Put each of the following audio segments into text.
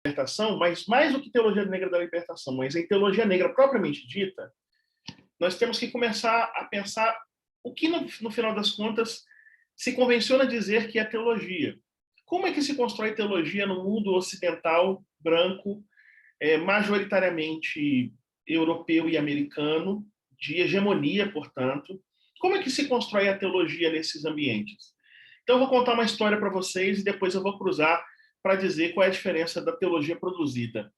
libertação, mas mais do que teologia negra da libertação, mas em teologia negra propriamente dita, nós temos que começar a pensar o que, no final das contas, se convenciona dizer que é teologia. Como é que se constrói teologia no mundo ocidental, branco, majoritariamente europeu e americano, de hegemonia, portanto? Como é que se constrói a teologia nesses ambientes? Então, eu vou contar uma história para vocês e depois eu vou cruzar para dizer qual é a diferença da teologia produzida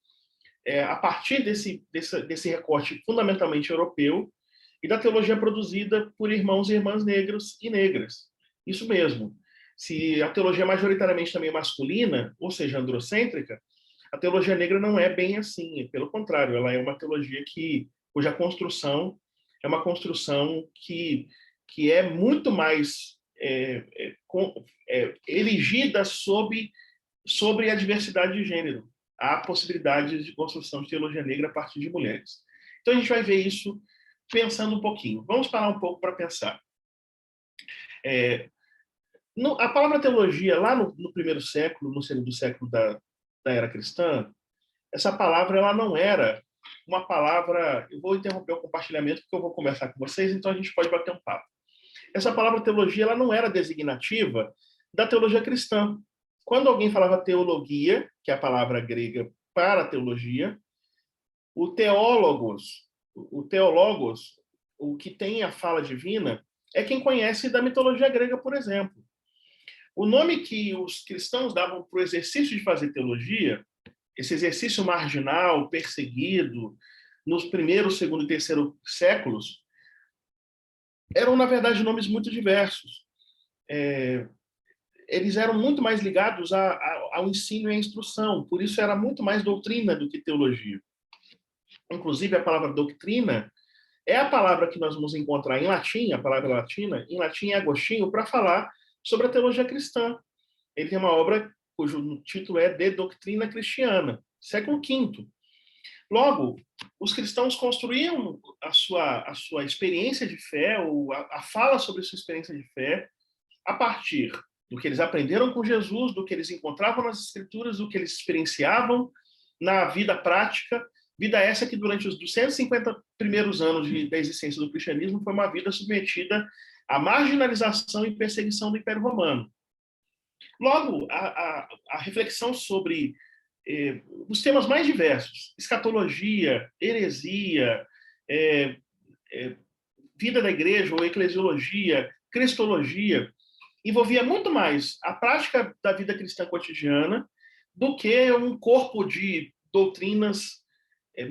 a partir desse recorte fundamentalmente europeu e da teologia produzida por irmãos e irmãs negros e negras. Isso mesmo. Se a teologia é majoritariamente também masculina, ou seja, androcêntrica, a teologia negra não é bem assim. Pelo contrário, ela é uma teologia cuja construção é uma construção que é muito mais erigida sobre a diversidade de gênero. Há possibilidades de construção de teologia negra a partir de mulheres. Então, a gente vai ver isso pensando um pouquinho. Vamos parar um pouco para pensar. A palavra teologia, lá no primeiro século, no segundo século da era cristã, essa palavra ela não era uma palavra... Eu vou interromper o compartilhamento porque eu vou conversar com vocês, então a gente pode bater um papo. Essa palavra teologia ela não era designativa da teologia cristã. Quando alguém falava teologia, que é a palavra grega para teologia, o teólogos, o que tem a fala divina, é quem conhece da mitologia grega, por exemplo. O nome que os cristãos davam para o exercício de fazer teologia, esse exercício marginal, perseguido, nos primeiros, segundo e terceiro séculos, eram, na verdade, nomes muito diversos. Eles eram muito mais ligados ao ensino e à instrução, por isso era muito mais doutrina do que teologia. Inclusive, a palavra doutrina é a palavra que nós vamos encontrar em latim, a palavra latina, em latim é Agostinho, para falar sobre a teologia cristã. Ele tem uma obra cujo título é De Doctrina Cristiana, século V. Logo, os cristãos construíam a sua experiência de fé, ou a fala sobre sua experiência de fé, a partir do que eles aprenderam com Jesus, do que eles encontravam nas Escrituras, do que eles experienciavam na vida prática, vida essa que durante os 250 primeiros anos da existência do cristianismo foi uma vida submetida à marginalização e perseguição do Império Romano. Logo, a reflexão sobre os temas mais diversos, escatologia, heresia, vida da igreja ou eclesiologia, cristologia, envolvia muito mais a prática da vida cristã cotidiana do que um corpo de doutrinas,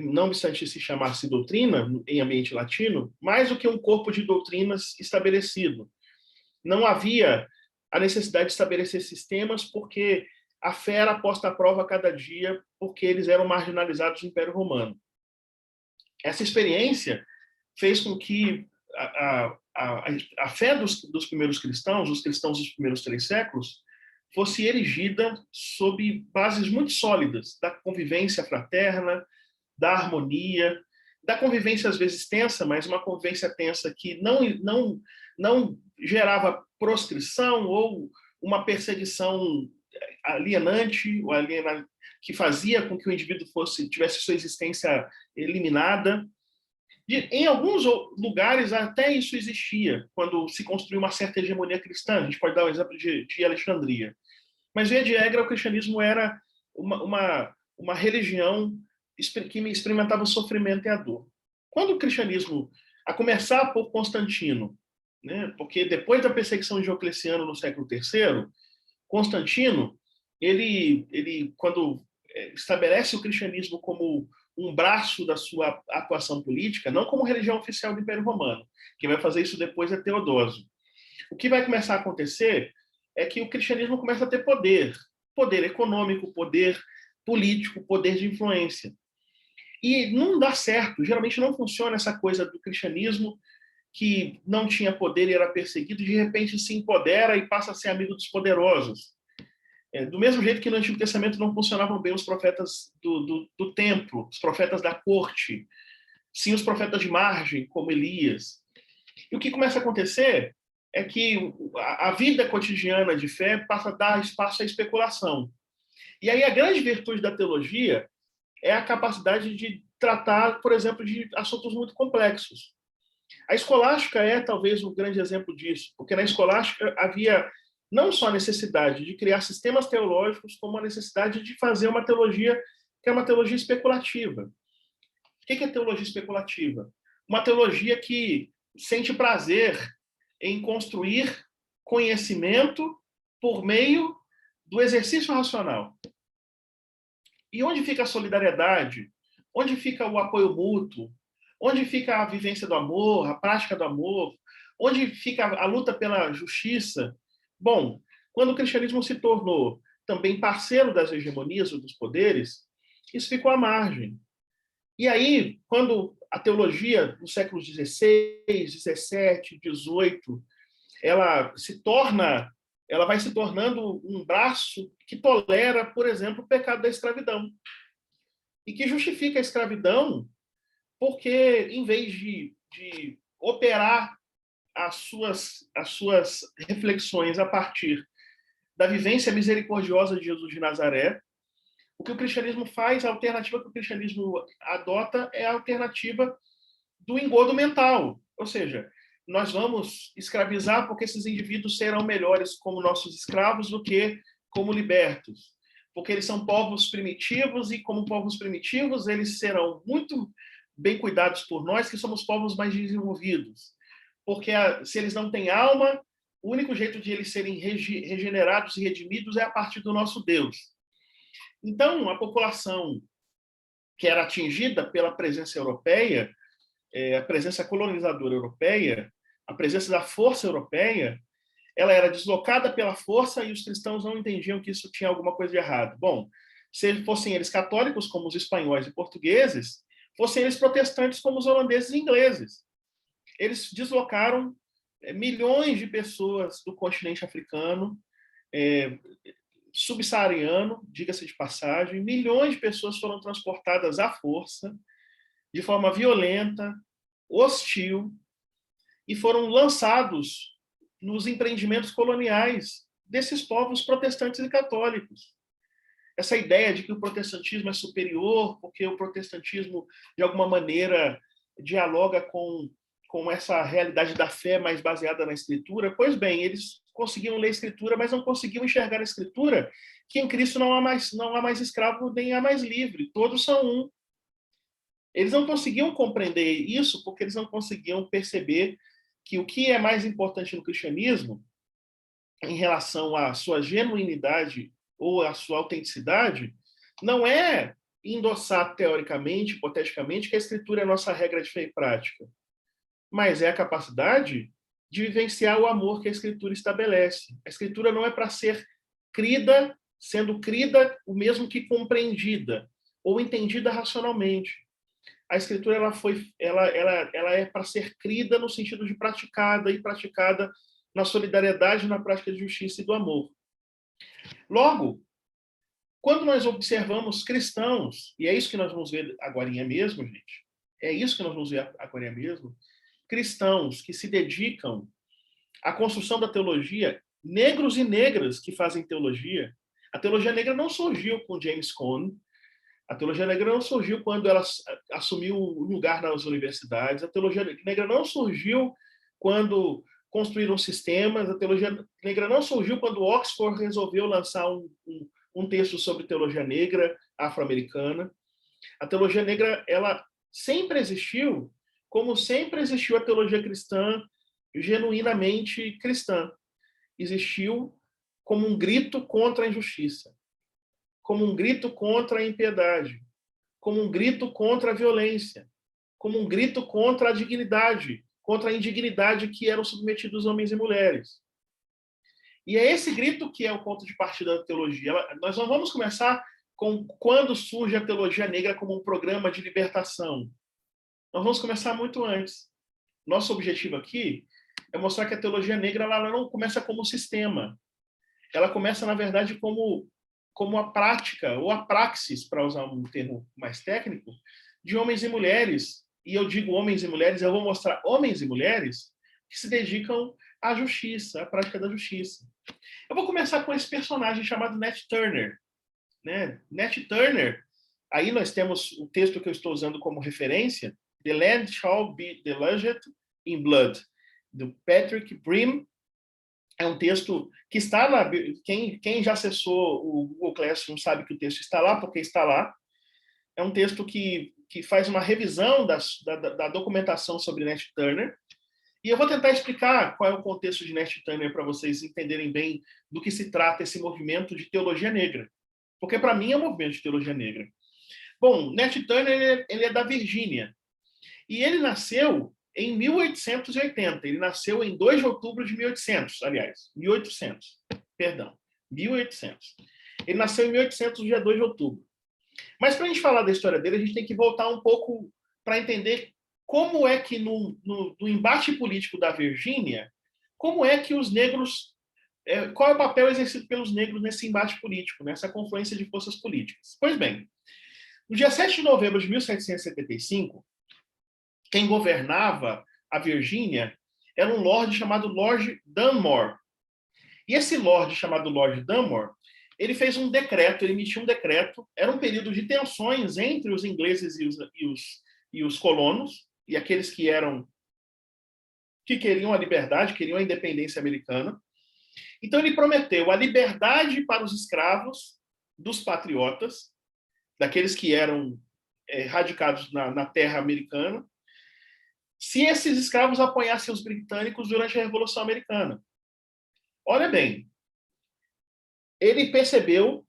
não obstante se chamasse doutrina em ambiente latino, mais do que um corpo de doutrinas estabelecido. Não havia a necessidade de estabelecer sistemas porque a fé era posta à prova a cada dia porque eles eram marginalizados do Império Romano. Essa experiência fez com que a fé dos primeiros cristãos, os cristãos dos primeiros 3 séculos, fosse erigida sob bases muito sólidas da convivência fraterna, da harmonia, da convivência às vezes tensa, mas uma convivência tensa que não gerava proscrição ou uma perseguição alienante, que fazia com que o indivíduo tivesse sua existência eliminada. Em alguns lugares até isso existia, quando se construiu uma certa hegemonia cristã. A gente pode dar um exemplo de Alexandria. Mas, via de regra, o cristianismo era uma religião que experimentava o sofrimento e a dor. Quando o cristianismo, a começar por Constantino, né, porque depois da perseguição de Diocleciano no século III, Constantino, ele quando estabelece o cristianismo como um braço da sua atuação política, não como religião oficial do Império Romano. Quem vai fazer isso depois é Teodósio. O que vai começar a acontecer é que o cristianismo começa a ter poder econômico, poder político, poder de influência. E não dá certo, geralmente não funciona essa coisa do cristianismo que não tinha poder e era perseguido, de repente se empodera e passa a ser amigo dos poderosos. Do mesmo jeito que no Antigo Testamento não funcionavam bem os profetas do templo, os profetas da corte, sim os profetas de margem, como Elias. E o que começa a acontecer é que a vida cotidiana de fé passa a dar espaço à especulação. E aí a grande virtude da teologia é a capacidade de tratar, por exemplo, de assuntos muito complexos. A escolástica é talvez um grande exemplo disso, porque na escolástica havia não só a necessidade de criar sistemas teológicos, como a necessidade de fazer uma teologia que é uma teologia especulativa. O que é teologia especulativa? Uma teologia que sente prazer em construir conhecimento por meio do exercício racional. E onde fica a solidariedade? Onde fica o apoio mútuo? Onde fica a vivência do amor, a prática do amor? Onde fica a luta pela justiça? Bom, quando o cristianismo se tornou também parceiro das hegemonias ou dos poderes, isso ficou à margem. E aí, quando a teologia do século XVI, XVII, XVIII, ela vai se tornando um braço que tolera, por exemplo, o pecado da escravidão. E que justifica a escravidão porque, em vez de operar as suas reflexões a partir da vivência misericordiosa de Jesus de Nazaré, o que o cristianismo faz, a alternativa que o cristianismo adota é a alternativa do engodo mental. Ou seja, nós vamos escravizar porque esses indivíduos serão melhores como nossos escravos do que como libertos. Porque eles são povos primitivos e, como povos primitivos, eles serão muito bem cuidados por nós, que somos povos mais desenvolvidos. Porque se eles não têm alma, o único jeito de eles serem regenerados e redimidos é a partir do nosso Deus. Então, a população que era atingida pela presença europeia, a presença colonizadora europeia, a presença da força europeia, ela era deslocada pela força e os cristãos não entendiam que isso tinha alguma coisa de errado. Bom, se fossem eles católicos, como os espanhóis e portugueses, fossem eles protestantes, como os holandeses e ingleses. Eles deslocaram milhões de pessoas do continente africano, subsaariano, diga-se de passagem, milhões de pessoas foram transportadas à força, de forma violenta, hostil, e foram lançados nos empreendimentos coloniais desses povos protestantes e católicos. Essa ideia de que o protestantismo é superior, porque o protestantismo, de alguma maneira, dialoga com essa realidade da fé mais baseada na Escritura, pois bem, eles conseguiam ler a Escritura, mas não conseguiam enxergar na Escritura que em Cristo não há mais escravo nem há mais livre, todos são um. Eles não conseguiam compreender isso porque eles não conseguiam perceber que o que é mais importante no cristianismo, em relação à sua genuinidade ou à sua autenticidade, não é endossar teoricamente, hipoteticamente, que a Escritura é a nossa regra de fé e prática, mas é a capacidade de vivenciar o amor que a Escritura estabelece. A Escritura não é para ser crida, sendo crida o mesmo que compreendida ou entendida racionalmente. A Escritura ela é para ser crida no sentido de praticada e praticada na solidariedade, na prática de justiça e do amor. Logo, quando nós observamos cristãos, e é isso que nós vamos ver agora mesmo, gente, é isso que nós vamos ver agora mesmo, cristãos que se dedicam à construção da teologia, negros e negras que fazem teologia. A teologia negra não surgiu com James Cone, a teologia negra não surgiu quando ela assumiu o lugar nas universidades, a teologia negra não surgiu quando construíram sistemas, a teologia negra não surgiu quando Oxford resolveu lançar um texto sobre teologia negra afro-americana. A teologia negra, ela sempre existiu, como sempre existiu a teologia cristã, genuinamente cristã. Existiu como um grito contra a injustiça, como um grito contra a impiedade, como um grito contra a violência, como um grito contra a dignidade, contra a indignidade que eram submetidos homens e mulheres. E é esse grito que é o ponto de partida da teologia. Nós não vamos começar com quando surge a teologia negra como um programa de libertação. Nós vamos começar muito antes. Nosso objetivo aqui é mostrar que a teologia negra ela não começa como sistema. Ela começa, na verdade, como a prática, ou a praxis, para usar um termo mais técnico, de homens e mulheres. E eu digo homens e mulheres, eu vou mostrar homens e mulheres que se dedicam à justiça, à prática da justiça. Eu vou começar com esse personagem chamado Nat Turner. né? Nat Turner, aí nós temos o texto que eu estou usando como referência, The Land Shall Be Deluged in Blood, do Patrick Brim. É um texto que está lá. Quem já acessou o Google Classroom sabe que o texto está lá, porque está lá. É um texto que faz uma revisão da documentação sobre Nat Turner. E eu vou tentar explicar qual é o contexto de Nat Turner para vocês entenderem bem do que se trata esse movimento de teologia negra. Porque, para mim, é um movimento de teologia negra. Bom, Nat Turner ele é da Virgínia. E ele nasceu em 1880. Ele nasceu em 2 de outubro de 1800, aliás, 1800. Perdão, 1800. Ele nasceu em 1800, dia 2 de outubro. Mas para a gente falar da história dele, a gente tem que voltar um pouco para entender como é que no embate político da Virgínia, como é que os negros, qual é o papel exercido pelos negros nesse embate político, nessa confluência de forças políticas. Pois bem, no dia 7 de novembro de 1775, quem governava a Virgínia era um lorde chamado Lord Dunmore. E esse lorde chamado Lord Dunmore, ele fez um decreto, ele emitiu um decreto, era um período de tensões entre os ingleses e os colonos, e aqueles que queriam a liberdade, queriam a independência americana. Então ele prometeu a liberdade para os escravos dos patriotas, daqueles que eram radicados na terra americana, se esses escravos apoiassem os britânicos durante a Revolução Americana. Olha bem, ele percebeu,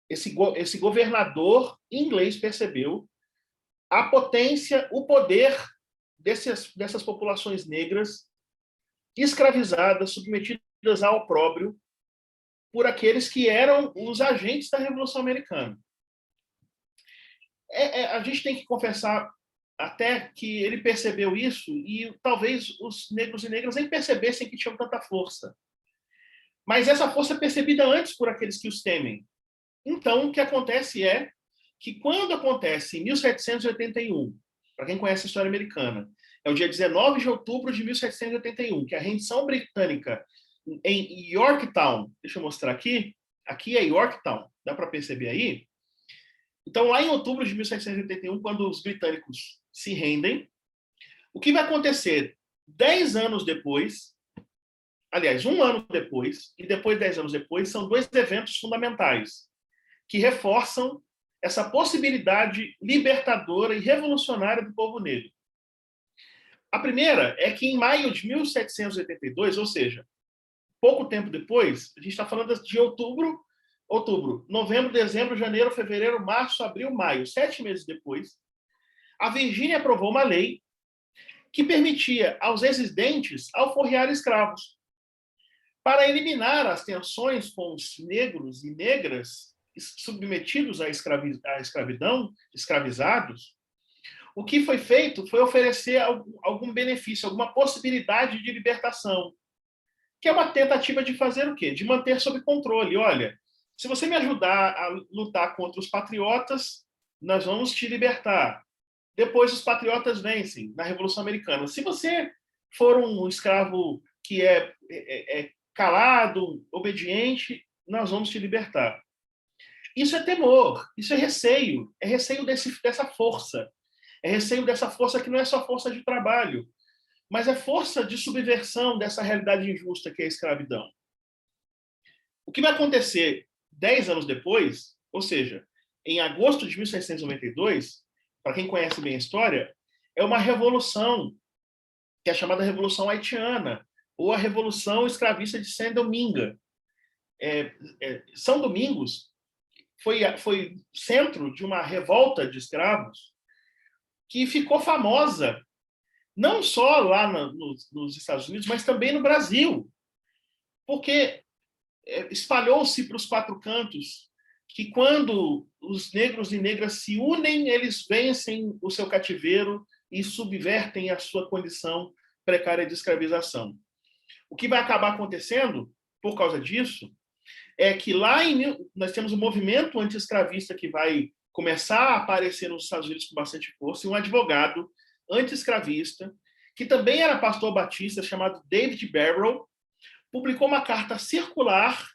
esse governador inglês percebeu a potência, o poder dessas populações negras escravizadas, submetidas ao opróbrio por aqueles que eram os agentes da Revolução Americana. A gente tem que confessar até que ele percebeu isso e talvez os negros e negras nem percebessem que tinham tanta força. Mas essa força é percebida antes por aqueles que os temem. Então, o que acontece é que quando acontece em 1781, para quem conhece a história americana, é o dia 19 de outubro de 1781, que a rendição britânica em Yorktown, deixa eu mostrar aqui é Yorktown, dá para perceber aí? Então, lá em outubro de 1781, quando os britânicos se rendem, o que vai acontecer 10 anos depois, aliás, 1 ano depois, e depois 10 anos depois, são 2 eventos fundamentais que reforçam essa possibilidade libertadora e revolucionária do povo negro. A primeira é que em maio de 1782, ou seja, pouco tempo depois, a gente está falando de outubro, novembro, dezembro, janeiro, fevereiro, março, abril, maio, 7 meses depois, a Virgínia aprovou uma lei que permitia aos residentes alforriar escravos. Para eliminar as tensões com os negros e negras submetidos à escravidão, escravizados, o que foi feito foi oferecer algum benefício, alguma possibilidade de libertação, que é uma tentativa de fazer o quê? De manter sob controle. Olha, se você me ajudar a lutar contra os patriotas, nós vamos te libertar. Depois os patriotas vencem na Revolução Americana. Se você for um escravo que é calado, obediente, nós vamos te libertar. Isso é temor, isso é receio dessa força. É receio dessa força que não é só força de trabalho, mas é força de subversão dessa realidade injusta que é a escravidão. O que vai acontecer 10 anos depois, ou seja, em agosto de 1792, para quem conhece bem a história, é uma revolução que é chamada Revolução Haitiana, ou a Revolução Escravista de Saint-Domingue. São Domingos foi centro de uma revolta de escravos que ficou famosa não só lá nos Estados Unidos, mas também no Brasil, porque espalhou-se para os 4 cantos que quando os negros e negras se unem, eles vencem o seu cativeiro e subvertem a sua condição precária de escravização. O que vai acabar acontecendo, por causa disso, é que nós temos um movimento anti-escravista que vai começar a aparecer nos Estados Unidos com bastante força, e um advogado anti-escravista, que também era pastor batista, chamado David Barrow, publicou uma carta circular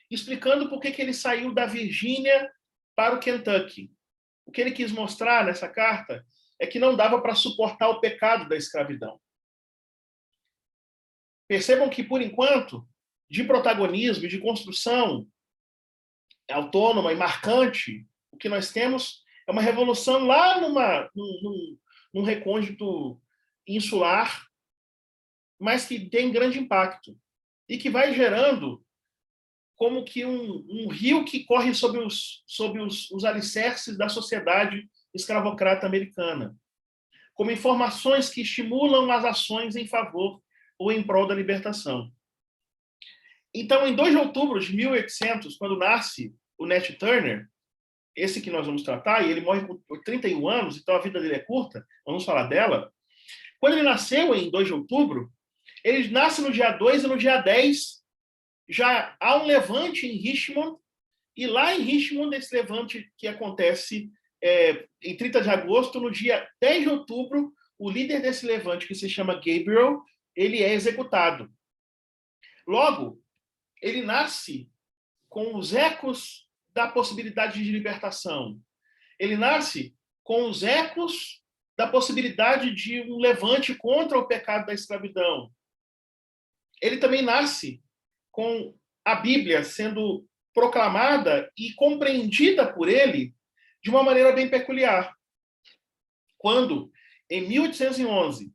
explicando por que ele saiu da Virgínia para o Kentucky. O que ele quis mostrar nessa carta é que não dava para suportar o pecado da escravidão. Percebam que, por enquanto, de protagonismo e de construção autônoma e marcante, o que nós temos é uma revolução lá num recôndito insular, mas que tem grande impacto e que vai gerando como que um rio que corre sobre os alicerces da sociedade escravocrata americana, como informações que estimulam as ações em favor ou em prol da libertação. Então, em 2 de outubro de 1800, quando nasce o Nat Turner, esse que nós vamos tratar, e ele morre com 31 anos, então a vida dele é curta, vamos falar dela. Quando ele nasceu em 2 de outubro, ele nasce no dia 2 e no dia 10 já há um levante em Richmond, e lá em Richmond, esse levante que acontece em 30 de agosto, no dia 10 de outubro, o líder desse levante, que se chama Gabriel, ele é executado. Logo, ele nasce com os ecos da possibilidade de libertação. Ele nasce com os ecos da possibilidade de um levante contra o pecado da escravidão. Ele também nasce com a Bíblia sendo proclamada e compreendida por ele de uma maneira bem peculiar. Quando, em 1811,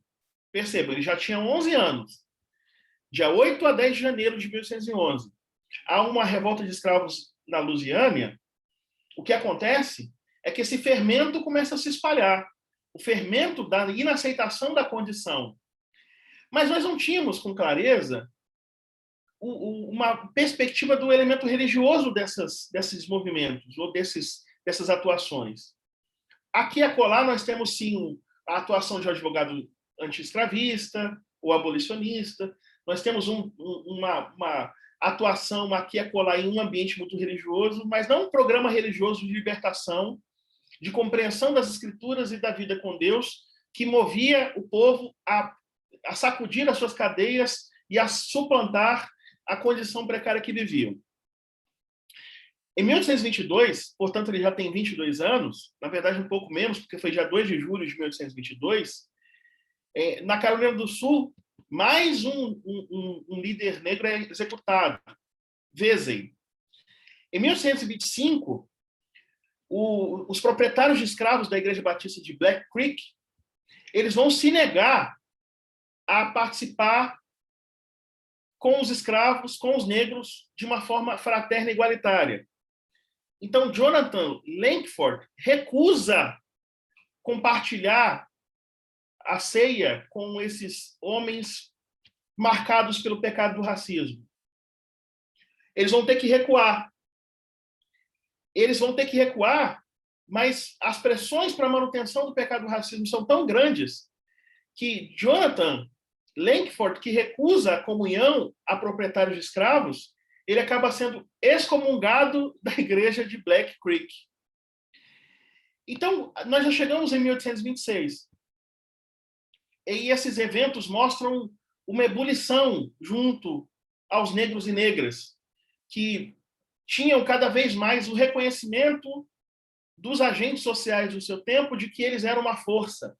perceba, ele já tinha 11 anos, dia 8 a 10 de janeiro de 1811, há uma revolta de escravos na Lusiânia, o que acontece é que esse fermento começa a se espalhar, o fermento da inaceitação da condição. Mas nós não tínhamos com clareza uma perspectiva do elemento religioso desses movimentos, ou dessas atuações. Aqui e acolá nós temos, sim, a atuação de um advogado anti-escravista ou abolicionista, nós temos uma atuação aqui e acolá em um ambiente muito religioso, mas não um programa religioso de libertação, de compreensão das escrituras e da vida com Deus, que movia o povo a sacudir as suas cadeias e a suplantar a condição precária que viviam. Em 1822, portanto, ele já tem 22 anos, na verdade um pouco menos, porque foi dia 2 de julho de 1822, na Carolina do Sul, mais um líder negro é executado, Vesey. Em 1825, os proprietários de escravos da Igreja Batista de Black Creek, eles vão se negar a participar com os escravos, com os negros, de uma forma fraterna e igualitária. Então, Jonathan Lankford recusa compartilhar a ceia com esses homens marcados pelo pecado do racismo. Eles vão ter que recuar. Mas as pressões para a manutenção do pecado do racismo são tão grandes que Jonathan Lankford, que recusa a comunhão a proprietários de escravos, ele acaba sendo excomungado da igreja de Black Creek. Então, nós já chegamos em 1826. E esses eventos mostram uma ebulição junto aos negros e negras, que tinham cada vez mais o reconhecimento dos agentes sociais do seu tempo de que eles eram uma força,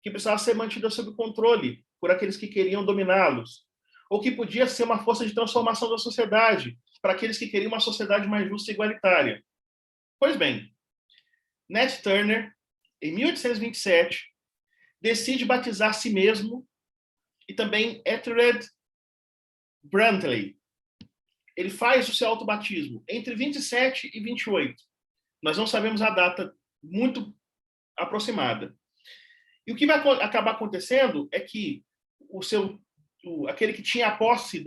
que precisava ser mantida sob controle por aqueles que queriam dominá-los, ou que podia ser uma força de transformação da sociedade, para aqueles que queriam uma sociedade mais justa e igualitária. Pois bem, Nat Turner, em 1827, decide batizar a si mesmo e também Ethered Brantley. Ele faz o seu autobatismo entre 27 e 28. Nós não sabemos a data muito aproximada. E o que vai acabar acontecendo é que aquele que tinha a posse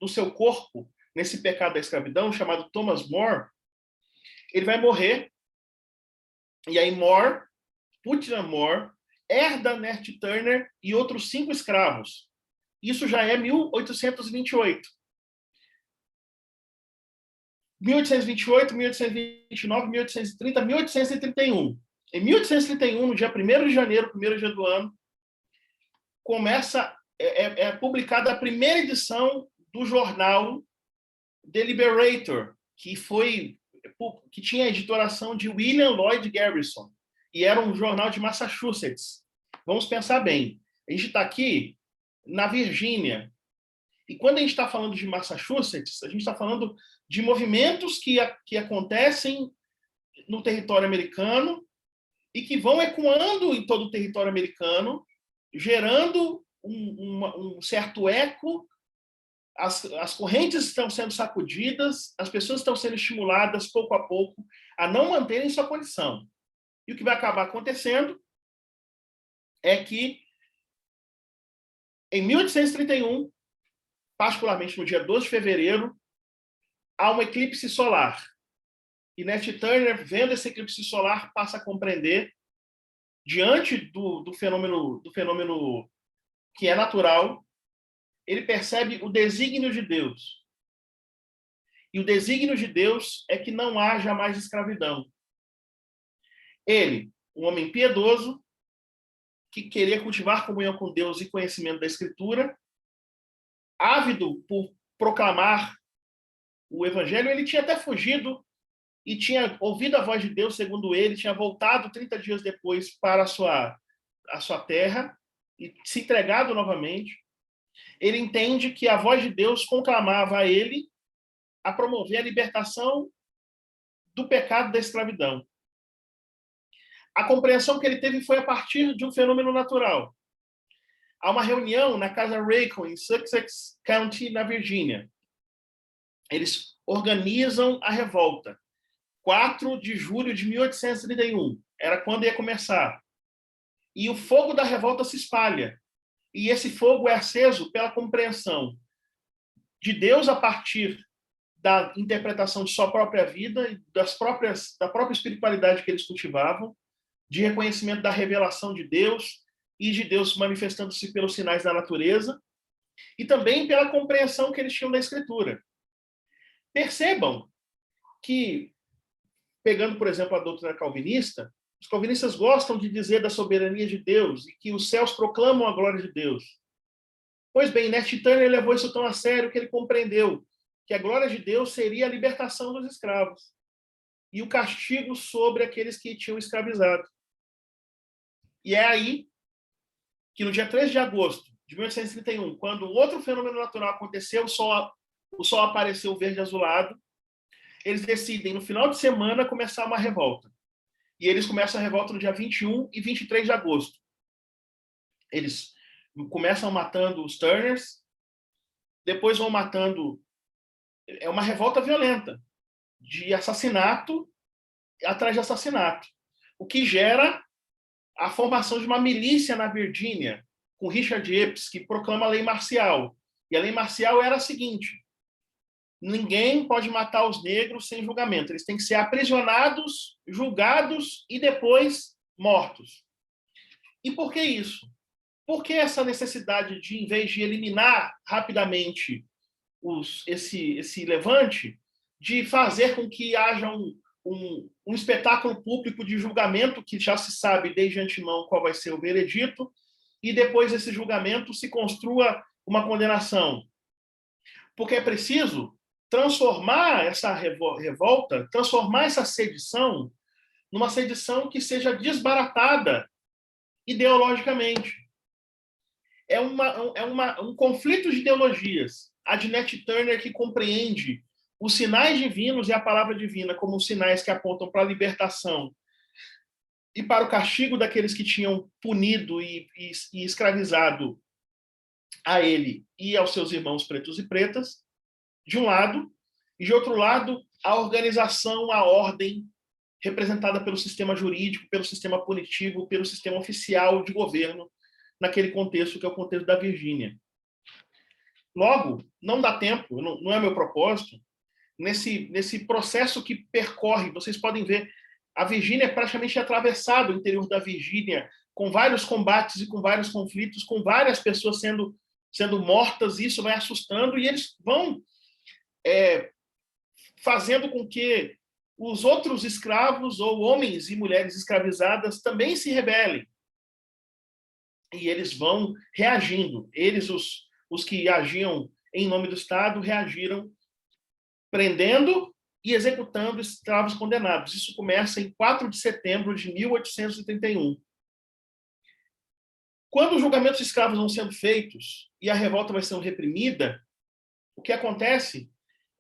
do seu corpo nesse pecado da escravidão, chamado Thomas More, ele vai morrer. E aí Putnam More, herda Nat Turner e outros 5 escravos. Isso já é 1828. 1828, 1829, 1830, 1831. Em 1831, no dia 1º de janeiro, primeiro dia do ano, começa, é publicada a primeira edição do jornal The Liberator, que tinha a editoração de William Lloyd Garrison, e era um jornal de Massachusetts. Vamos pensar bem. A gente está aqui na Virgínia. E quando a gente está falando de Massachusetts, a gente está falando de movimentos que acontecem no território americano e que vão ecoando em todo o território americano, gerando um certo eco. As correntes estão sendo sacudidas, as pessoas estão sendo estimuladas pouco a pouco a não manterem sua condição. E o que vai acabar acontecendo é que, em 1831, particularmente no dia 12 de fevereiro, há um eclipse solar. E Nat Turner, vendo esse eclipse solar, passa a compreender, diante do fenômeno que é natural, ele percebe o desígnio de Deus. E o desígnio de Deus é que não haja mais escravidão. Ele, um homem piedoso, que queria cultivar comunhão com Deus e conhecimento da Escritura, ávido por proclamar o Evangelho, ele tinha até fugido e tinha ouvido a voz de Deus, segundo ele, tinha voltado 30 dias depois para a sua terra e se entregado novamente. Ele entende que a voz de Deus conclamava a ele a promover a libertação do pecado da escravidão. A compreensão que ele teve foi a partir de um fenômeno natural. Há uma reunião na casa Racon, em Sussex County, na Virgínia. Eles organizam a revolta. 4 de julho de 1831. Era quando ia começar. E o fogo da revolta se espalha. E esse fogo é aceso pela compreensão de Deus a partir da interpretação de sua própria vida e da própria espiritualidade que eles cultivavam, de reconhecimento da revelação de Deus e de Deus manifestando-se pelos sinais da natureza, e também pela compreensão que eles tinham da Escritura. Percebam que, pegando, por exemplo, a doutrina calvinista, os calvinistas gostam de dizer da soberania de Deus e que os céus proclamam a glória de Deus. Pois bem, Nat Turner levou isso tão a sério que ele compreendeu que a glória de Deus seria a libertação dos escravos e o castigo sobre aqueles que tinham escravizado. E é aí que, no dia 13 de agosto de 1831, quando outro fenômeno natural aconteceu, o sol apareceu verde azulado, eles decidem, no final de semana, começar uma revolta. E eles começam a revolta no dia 21 e 23 de agosto. Eles começam matando os Turners, depois vão matando... É uma revolta violenta, de assassinato atrás de assassinato, o que gera a formação de uma milícia na Virgínia, com Richard Epps, que proclama a lei marcial. E a lei marcial era a seguinte: ninguém pode matar os negros sem julgamento. Eles têm que ser aprisionados, julgados e depois mortos. E por que isso? Por que essa necessidade de, em vez de eliminar rapidamente esse levante, de fazer com que haja um espetáculo público de julgamento, que já se sabe desde antemão qual vai ser o veredito, e depois desse julgamento se construa uma condenação? Porque é preciso transformar essa revolta, transformar essa sedição numa sedição que seja desbaratada ideologicamente. É um conflito de ideologias. A de Nat Turner, que compreende os sinais divinos e a palavra divina como sinais que apontam para a libertação e para o castigo daqueles que tinham punido e escravizado a ele e aos seus irmãos pretos e pretas, de um lado, e de outro lado, a organização, a ordem, representada pelo sistema jurídico, pelo sistema punitivo, pelo sistema oficial de governo, naquele contexto que é o contexto da Virgínia. Logo, não dá tempo, não é meu propósito, nesse processo que percorre, vocês podem ver, a Virgínia é praticamente atravessado, o interior da Virgínia, com vários combates e com vários conflitos, com várias pessoas sendo mortas, e isso vai assustando, e eles vão fazendo com que os outros escravos, ou homens e mulheres escravizadas, também se rebelem. E eles vão reagindo. Eles, os que agiam em nome do Estado, reagiram prendendo e executando escravos condenados. Isso começa em 4 de setembro de 1831. Quando os julgamentos de escravos vão sendo feitos e a revolta vai sendo reprimida, o que acontece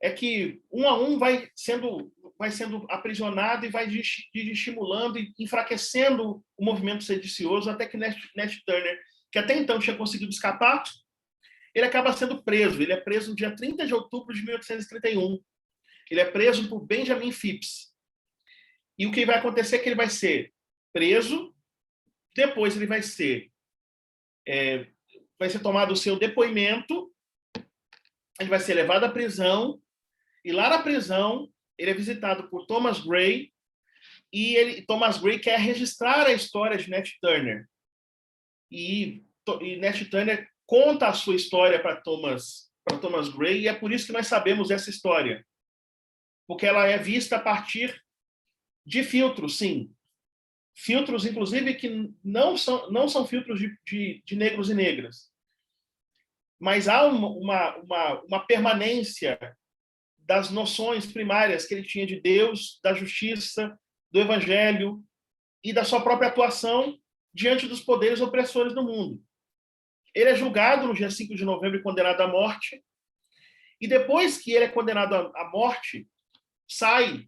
é que, um a um, vai sendo aprisionado e vai desestimulando e enfraquecendo o movimento sedicioso, até que Nat Turner, que até então tinha conseguido escapar, ele acaba sendo preso. Ele é preso no dia 30 de outubro de 1831. Ele é preso por Benjamin Phipps. E o que vai acontecer é que ele vai ser preso, depois ele vai ser tomado o seu depoimento, ele vai ser levado à prisão, e lá na prisão ele é visitado por Thomas Gray, e Thomas Gray quer registrar a história de Nat Turner. E Nat Turner conta a sua história para Thomas Gray, e é por isso que nós sabemos essa história. Porque ela é vista a partir de filtros, sim. Filtros, inclusive, que não são filtros de negros e negras. Mas há uma permanência das noções primárias que ele tinha de Deus, da justiça, do evangelho e da sua própria atuação diante dos poderes opressores do mundo. Ele é julgado no dia 5 de novembro e condenado à morte. E depois que ele é condenado à morte, sai,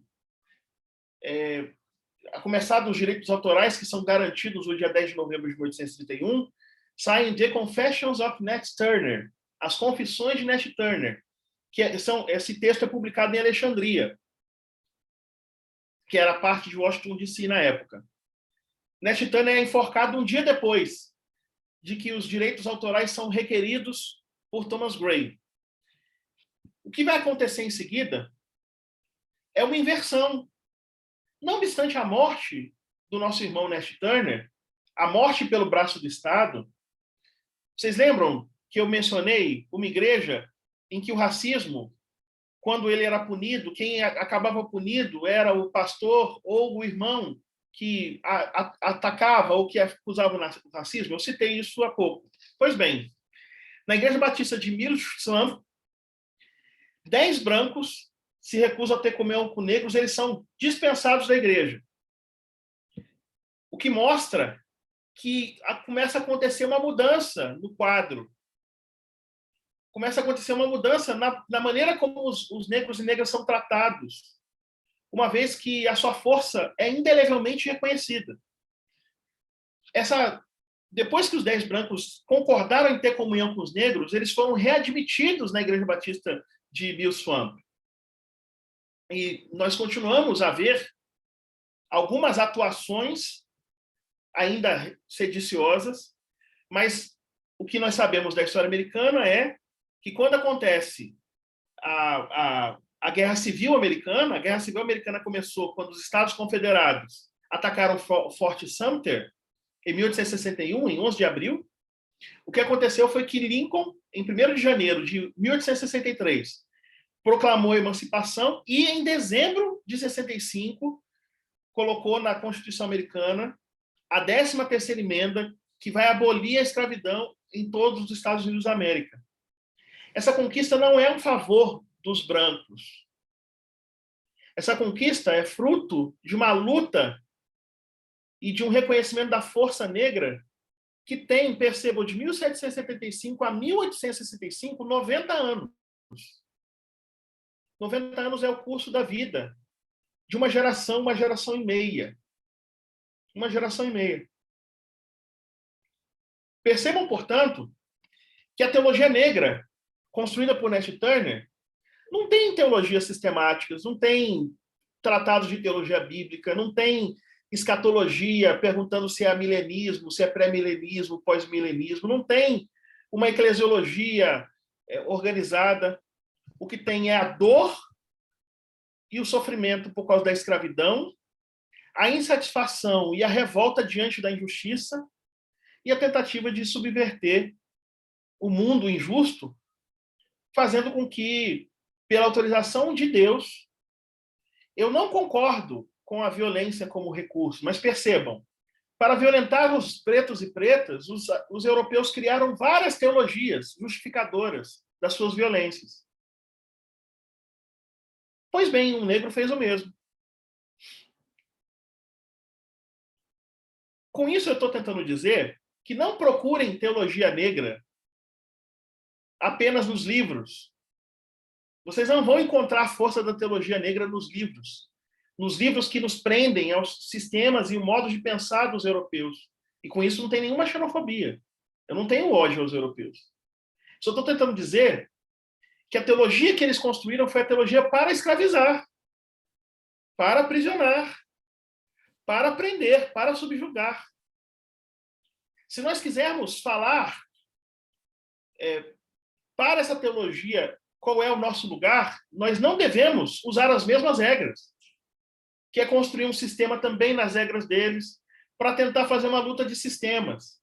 a começar dos direitos autorais, que são garantidos no dia 10 de novembro de 1831, saem The Confessions of Nat Turner, as Confissões de Nat Turner, esse texto é publicado em Alexandria, que era parte de Washington, D.C. na época. Nat Turner é enforcado um dia depois de que os direitos autorais são requeridos por Thomas Gray. O que vai acontecer em seguida é uma inversão. Não obstante a morte do nosso irmão Nat Turner, a morte pelo braço do Estado, vocês lembram que eu mencionei uma igreja em que o racismo, quando ele era punido, quem acabava punido era o pastor ou o irmão que atacava ou que acusava o racismo? Eu citei isso há pouco. Pois bem, na Igreja Batista de Millswamp, 10 brancos se recusam a ter comunhão com negros, eles são dispensados da igreja. O que mostra que começa a acontecer uma mudança no quadro. Começa a acontecer uma mudança na maneira como os negros e negras são tratados, uma vez que a sua força é indelevelmente reconhecida. Depois que os 10 brancos concordaram em ter comunhão com os negros, eles foram readmitidos na Igreja Batista de Millswamp. E nós continuamos a ver algumas atuações ainda sediciosas, mas o que nós sabemos da história americana é que quando acontece a Guerra Civil Americana, a Guerra Civil Americana começou quando os Estados Confederados atacaram o Forte Sumter, em 1861, em 11 de abril. O que aconteceu foi que Lincoln, em 1º de janeiro de 1863, proclamou a emancipação e, em dezembro de 65, colocou na Constituição Americana a 13ª emenda, que vai abolir a escravidão em todos os Estados Unidos da América. Essa conquista não é um favor dos brancos. Essa conquista é fruto de uma luta e de um reconhecimento da força negra que tem, percebam, de 1775 a 1865, 90 anos. 90 anos é o curso da vida de uma geração e meia. Uma geração e meia. Percebam, portanto, que a teologia negra, construída por Nat Turner, não tem teologias sistemáticas, não tem tratados de teologia bíblica, não tem escatologia perguntando se é milenismo, se é pré-milenismo, pós-milenismo, não tem uma eclesiologia organizada. O que tem é a dor e o sofrimento por causa da escravidão, a insatisfação e a revolta diante da injustiça e a tentativa de subverter o mundo injusto, fazendo com que, pela autorização de Deus, eu não concordo com a violência como recurso, mas percebam, para violentar os pretos e pretas, os europeus criaram várias teologias justificadoras das suas violências. Pois bem, um negro fez o mesmo. Com isso, eu estou tentando dizer que não procurem teologia negra apenas nos livros. Vocês não vão encontrar a força da teologia negra nos livros que nos prendem aos sistemas e o modo de pensar dos europeus. E com isso não tem nenhuma xenofobia. Eu não tenho ódio aos europeus. Só estou tentando dizer que a teologia que eles construíram foi a teologia para escravizar, para aprisionar, para prender, para subjugar. Se nós quisermos falar para essa teologia qual é o nosso lugar, nós não devemos usar as mesmas regras, que é construir um sistema também nas regras deles, para tentar fazer uma luta de sistemas.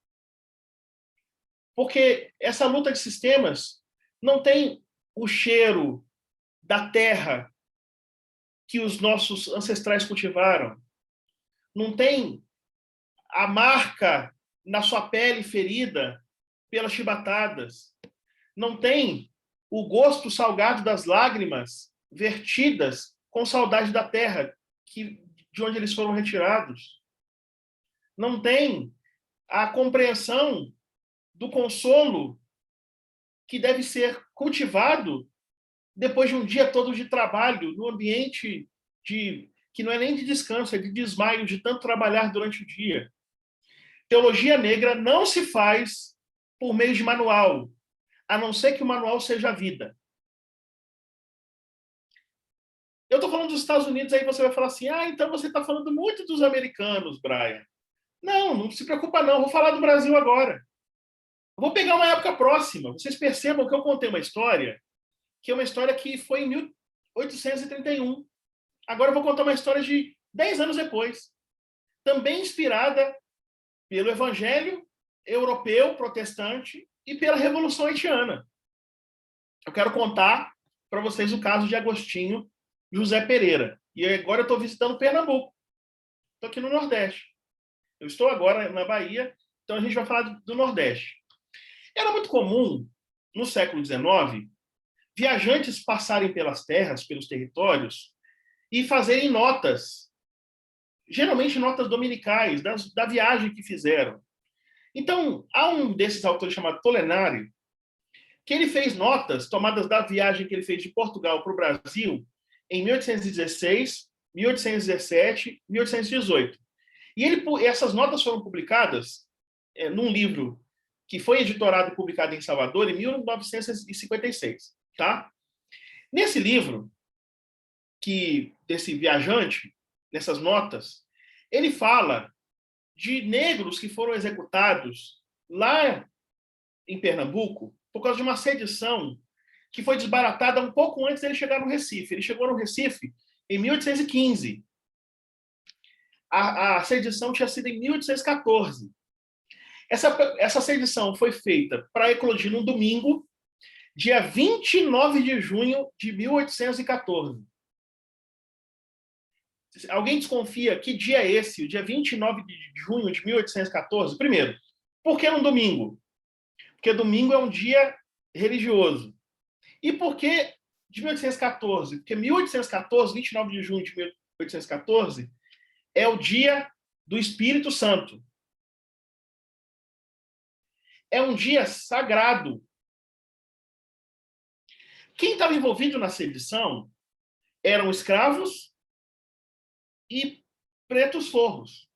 Porque essa luta de sistemas não tem o cheiro da terra que os nossos ancestrais cultivaram, não tem a marca na sua pele ferida pelas chibatadas, não tem o gosto salgado das lágrimas vertidas com saudade da terra de onde eles foram retirados. Não tem a compreensão do consolo que deve ser cultivado depois de um dia todo de trabalho, no ambiente que não é nem de descanso, é de desmaio, de tanto trabalhar durante o dia. Teologia negra não se faz por meio de manual, a não ser que o manual seja a vida. Eu estou falando dos Estados Unidos, aí você vai falar assim, então você está falando muito dos americanos, Brian. Não, não se preocupa não, vou falar do Brasil agora. Eu vou pegar uma época próxima. Vocês percebam que eu contei uma história, que é uma história que foi em 1831. Agora eu vou contar uma história de 10 anos depois. Também inspirada pelo evangelho europeu protestante e pela Revolução Haitiana. Eu quero contar para vocês o caso de Agostinho José Pereira. E agora eu estou visitando Pernambuco. Estou aqui no Nordeste. Eu estou agora na Bahia, então a gente vai falar do Nordeste. Era muito comum, no século XIX, viajantes passarem pelas terras, pelos territórios, e fazerem notas, geralmente notas dominicais, da viagem que fizeram. Então, há um desses autores chamado Tolenari, que ele fez notas tomadas da viagem que ele fez de Portugal para o Brasil em 1816, 1817, 1818. E essas notas foram publicadas num livro que foi editorado e publicado em Salvador em 1956. Tá? Nesse livro, desse viajante, nessas notas, ele fala de negros que foram executados lá em Pernambuco por causa de uma sedição que foi desbaratada um pouco antes dele chegar no Recife. Ele chegou no Recife em 1815. A sedição tinha sido em 1814. Essa sedição foi feita para eclodir num domingo, dia 29 de junho de 1814. Alguém desconfia que dia é esse, o dia 29 de junho de 1814? Primeiro, por que um domingo? Porque domingo é um dia religioso. E por que de 1814? Porque 1814, 29 de junho de 1814, é o dia do Espírito Santo. É um dia sagrado. Quem estava envolvido na sedição eram escravos e pretos forros.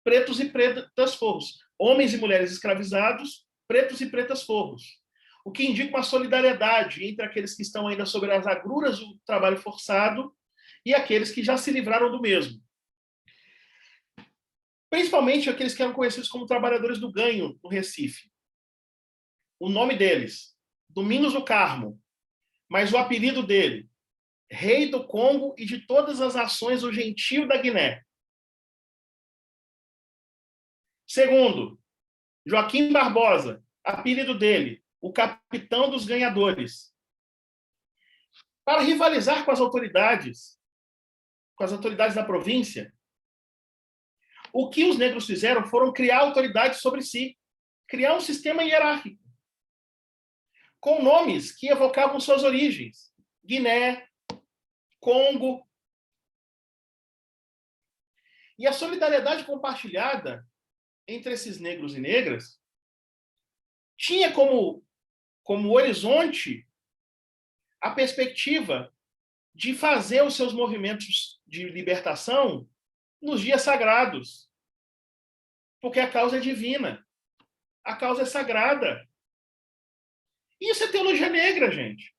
Pretos e pretas forros. Homens e mulheres escravizados, pretos e pretas forros. O que indica uma solidariedade entre aqueles que estão ainda sob as agruras do trabalho forçado e aqueles que já se livraram do mesmo. Principalmente aqueles que eram conhecidos como trabalhadores do ganho no Recife. O nome deles, Domingos do Carmo, mas o apelido dele, Rei do Congo e de todas as ações do gentio da Guiné. Segundo, Joaquim Barbosa, apelido dele, o Capitão dos Ganhadores. Para rivalizar com as autoridades da província, o que os negros fizeram foram criar autoridades sobre si, criar um sistema hierárquico, com nomes que evocavam suas origens. Guiné, Congo. E a solidariedade compartilhada entre esses negros e negras tinha como horizonte a perspectiva de fazer os seus movimentos de libertação nos dias sagrados. Porque a causa é divina. A causa é sagrada. Isso é teologia negra, gente.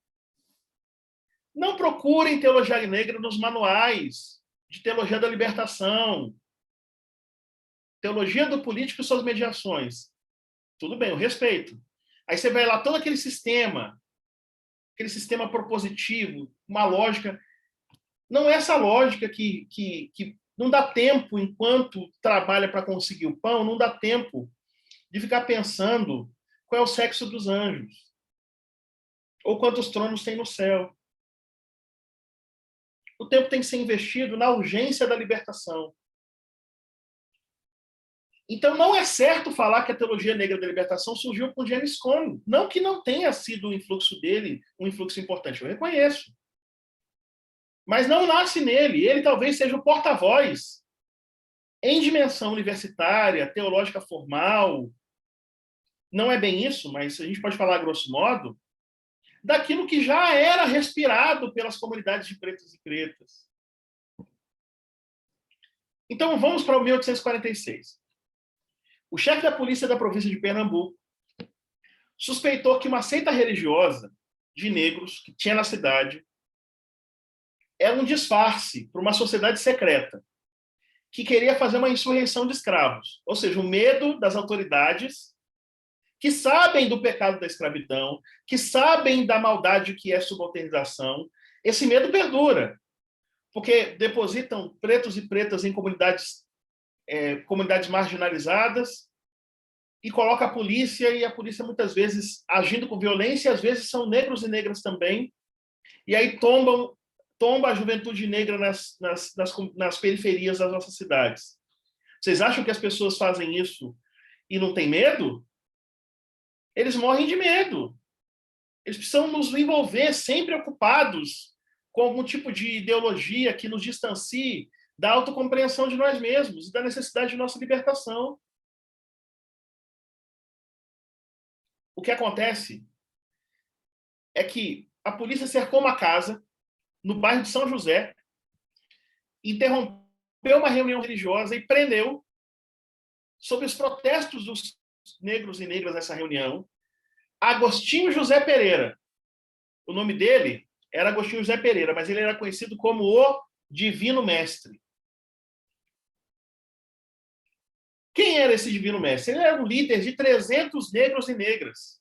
Não procurem teologia negra nos manuais de teologia da libertação. Teologia do político e suas mediações. Tudo bem, eu respeito. Aí você vai lá, todo aquele sistema propositivo, uma lógica. Não é essa lógica que não dá tempo, enquanto trabalha para conseguir o pão, não dá tempo de ficar pensando qual é o sexo dos anjos. Ou quantos tronos tem no céu. O tempo tem que ser investido na urgência da libertação. Então, não é certo falar que a teologia negra da libertação surgiu com James Cone. Não que não tenha sido o influxo dele um influxo importante, eu reconheço. Mas não nasce nele. Ele talvez seja o porta-voz, em dimensão universitária, teológica formal. Não é bem isso, mas a gente pode falar grosso modo, daquilo que já era respirado pelas comunidades de pretos e pretas. Então, vamos para o 1846. O chefe da polícia da província de Pernambuco suspeitou que uma seita religiosa de negros que tinha na cidade era um disfarce para uma sociedade secreta que queria fazer uma insurreição de escravos. Ou seja, o medo das autoridades que sabem do pecado da escravidão, que sabem da maldade que é subalternização. Esse medo perdura, porque depositam pretos e pretas em comunidades marginalizadas e coloca a polícia, e a polícia muitas vezes agindo com violência, e às vezes são negros e negras também, e aí tomba a juventude negra nas periferias das nossas cidades. Vocês acham que as pessoas fazem isso e não têm medo? Eles morrem de medo. Eles precisam nos envolver sempre ocupados com algum tipo de ideologia que nos distancie da autocompreensão de nós mesmos e da necessidade de nossa libertação. O que acontece é que a polícia cercou uma casa no bairro de São José, interrompeu uma reunião religiosa e prendeu, sob os protestos dos negros e negras nessa reunião, Agostinho José Pereira. O nome dele era Agostinho José Pereira, mas ele era conhecido como o Divino Mestre. Quem era esse Divino Mestre? Ele era o líder de 300 negros e negras.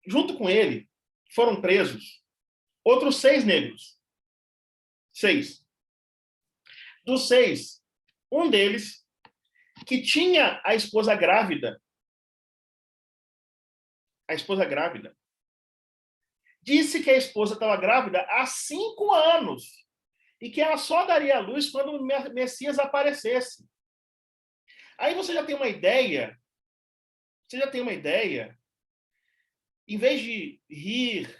Junto com ele, foram presos outros 6 negros. 6. Dos 6, um deles, que tinha a esposa grávida, disse que a esposa estava grávida há 5 anos e que ela só daria à luz quando o Messias aparecesse. Aí você já tem uma ideia, em vez de rir,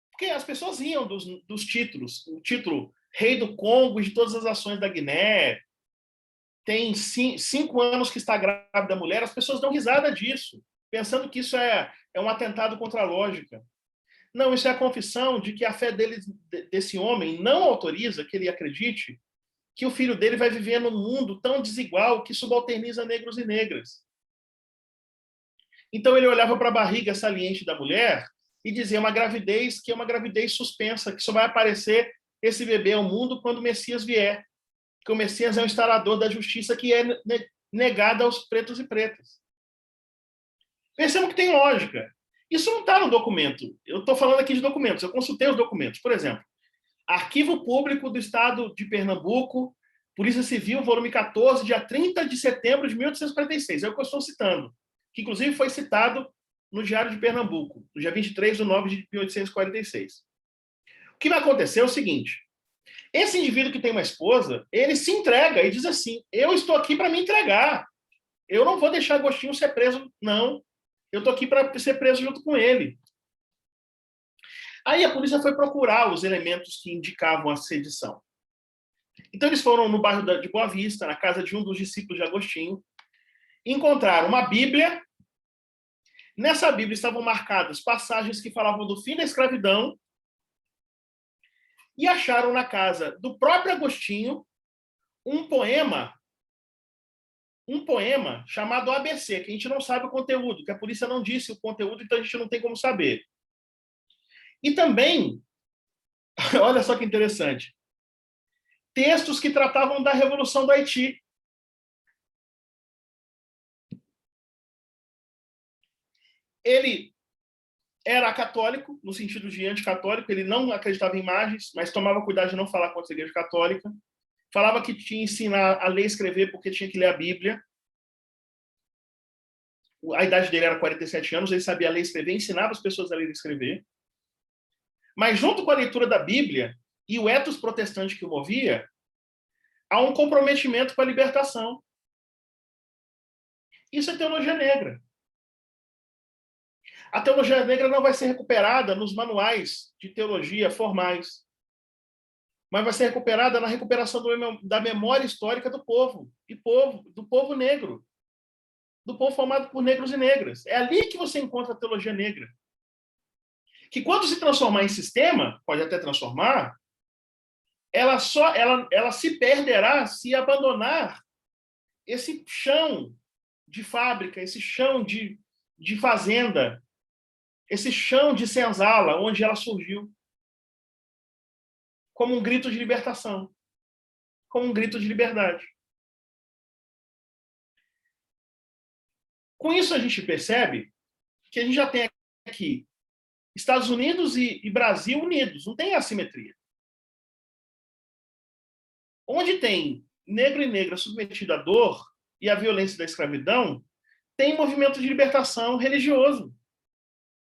porque as pessoas riam dos títulos, o título Rei do Congo e de todas as ações da Guiné, tem 5 anos que está grávida a mulher, as pessoas dão risada disso, pensando que isso é um atentado contra a lógica. Não, isso é a confissão de que a fé desse homem não autoriza que ele acredite que o filho dele vai viver num mundo tão desigual que subalterniza negros e negras. Então ele olhava para a barriga saliente da mulher e dizia uma gravidez que é uma gravidez suspensa, que só vai aparecer esse bebê ao mundo quando o Messias vier. Que o Messias é o instalador da justiça que é negada aos pretos e pretas. Pensamos que tem lógica. Isso não está no documento. Eu estou falando aqui de documentos. Eu consultei os documentos. Por exemplo, Arquivo Público do Estado de Pernambuco, Polícia Civil, volume 14, dia 30 de setembro de 1846. É o que eu estou citando, que inclusive foi citado no Diário de Pernambuco, no dia 23 de nove de 1846. O que vai acontecer é o seguinte: esse indivíduo que tem uma esposa, ele se entrega e diz assim: eu estou aqui para me entregar. Eu não vou deixar Agostinho ser preso, não. Eu estou aqui para ser preso junto com ele. Aí a polícia foi procurar os elementos que indicavam a sedição. Então eles foram no bairro de Boa Vista, na casa de um dos discípulos de Agostinho, e encontraram uma Bíblia. Nessa Bíblia estavam marcadas passagens que falavam do fim da escravidão, e acharam na casa do próprio Agostinho um poema chamado ABC, que a gente não sabe o conteúdo, que a polícia não disse o conteúdo, então a gente não tem como saber. E também, olha só que interessante, textos que tratavam da Revolução do Haiti. Ele era católico, no sentido de anticatólico, ele não acreditava em imagens, mas tomava cuidado de não falar contra a Igreja Católica. Falava que tinha que ensinar a ler e escrever porque tinha que ler a Bíblia. A idade dele era 47 anos, ele sabia ler e escrever, ensinava as pessoas a ler e escrever. Mas junto com a leitura da Bíblia e o ethos protestante que o movia, há um comprometimento com a libertação. Isso é teologia negra. A teologia negra não vai ser recuperada nos manuais de teologia formais, mas vai ser recuperada na recuperação da memória histórica do povo, do povo negro, do povo formado por negros e negras. É ali que você encontra a teologia negra. Que quando se transformar em sistema, pode até transformar, ela se perderá se abandonar esse chão de fábrica, esse chão de fazenda, esse chão de senzala, onde ela surgiu, como um grito de libertação, como um grito de liberdade. Com isso, a gente percebe que a gente já tem aqui Estados Unidos e Brasil unidos, não tem assimetria. Onde tem negro e negra submetido à dor e à violência da escravidão, tem movimento de libertação religioso.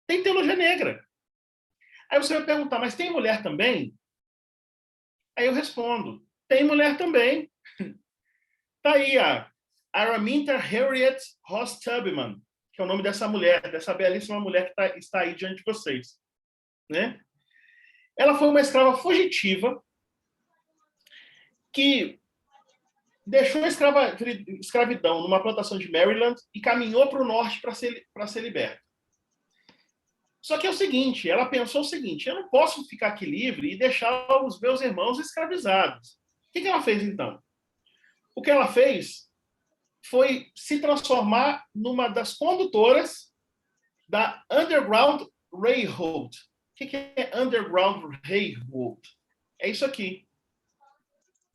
Tem teologia negra. Aí você vai perguntar, mas tem mulher também? Aí eu respondo, tem mulher também. Está aí a Araminta Harriet Ross Tubman, que é o nome dessa mulher, dessa belíssima mulher que está aí diante de vocês. Né? Ela foi uma escrava fugitiva que deixou a escravidão numa plantação de Maryland e caminhou para o norte para ser liberta. Só que é o seguinte, ela pensou o seguinte, eu não posso ficar aqui livre e deixar os meus irmãos escravizados. O que ela fez, então? O que ela fez foi se transformar numa das condutoras da Underground Railroad. O que é Underground Railroad? É isso aqui.